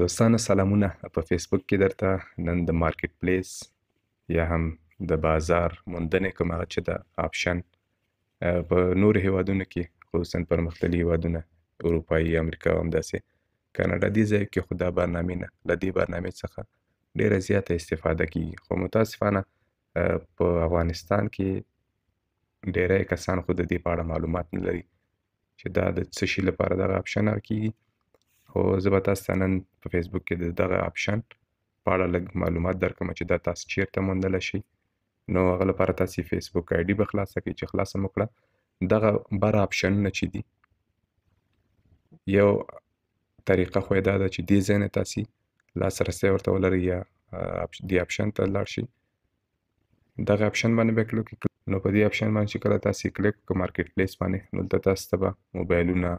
دوستانو سلامونه. په فیسبوک کې درته نن د مارکیټ پلیس یا هم د بازار موندنې کوم هغه چې د آپشن په نورو هیوادونو کې خصوصا پرمختللي هیوادونه اروپایي امریکا او همداسې کاناډا دې ځایو کې خو دا برنامې نه له دې برنامې څخه ډیره زیاته استفاده کیږي خو متاسفانه په افغانستان کې ډیری کسان خو د دې په اړه معلومات نه لري چې دا د څه شي لپاره دغه آپشن کیږي. خو زه به تاسو ته نن په فیسبوک کې د دغه آپشن په اړه لږ معلومات درکړم چې دا تاسو چیرته موندلی شئ. نو هغه لپاره تاسې فیسبوک آی ډي به خلاصه کړئ. چې خلاصه مو کړه دغه بر آپشنونه چې دي یو طریقه خو یې دا ده چې دې ځای نه تاسې لاسرسی ورته ولرئ یا دې آپشن ته لاړ شئ. دغه آپشن باندې به کلیک وکړئ. نو په دې آپشن باندې چې کله تاسې کلیک وکړئ مارکیټ پلیس باندې نو دلته تاسو ته به موبایلونه،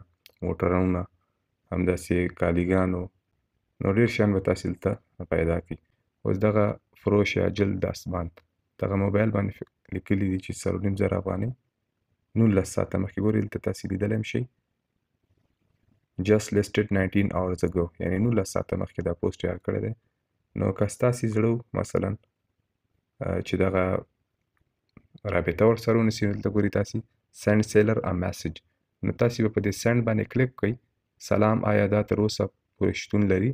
موټرونه، همداسې کالیګانو نو ډېر شیان به تاسې دلته پیدا کړي. اوس دغه فروش یا جلد دستبند دغه موبایل باندې لیکلي دي چې 4,500 افغانۍ 19 ساعته مخکې ګورئ دلته تاسې لیدلی هم شئ just listed 19 hours ago یعنې 19 ساعته مخکې دا پوسټ یې کړی دی. نو که ستاسې زړه مثلا چې دغه رابطه ورسره ونیسي نو دلته ګورئ تاسې سینډ سیلر ا میسج نو تاسې به په دې سینډ باندې کلیک کړئ. سلام آیا دا تر اوسه پورې شتون لري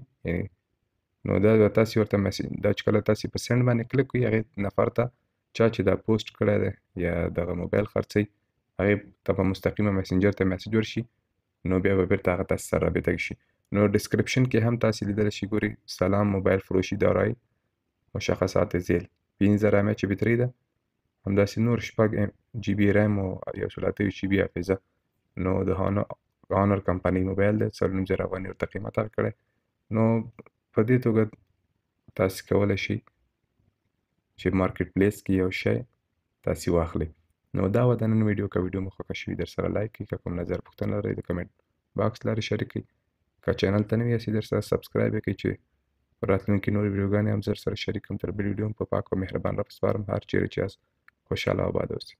نو دا به تاسې ورته میسج دا چې کله تاسې په سینډ باندې کلیک کړئ هغې نفر ته چا چې دا پوسټ کړی دی یا دغه موبایل خرڅوي هغې ته به مستقیمه میسنجر ته میسج ورشي نو بیا به بیرته هغه تاسې سره رابطه شي. نو ډسکرپشن کې هم تاسې لیدلی شئ ګورئ سلام موبایل فروشی دارای مشخصات ذیل 15 MH بطري ده همداسې نور 6 GB ریم او 128 GB حافظه. نو د هانر کمپنۍ موبایل دی 4,500 افغانۍ ورته قیمت کړی. نو په دې توګه تاسې کولی شئ چې مارکیټ پلیس کې یو شی تاسې واخلئ. نو دا وه د نن ویډیو. که ویډیو مو خوښه شوي در سره لایک کړئ. که کوم نظر پوښتنه لرئ د کمنټ باکس لارې شریک کړئ. که چینل ته نوي یاستئ در سره سبسکرایب یې کړئ چې راتلونکي نورې ویډیوګانې هم زر سره شریک کړم. تر بلې ویډیو هم په پاک او مهربان رب سپارم. هر چیرې چې یاست خوشحاله او آباد اوسئ.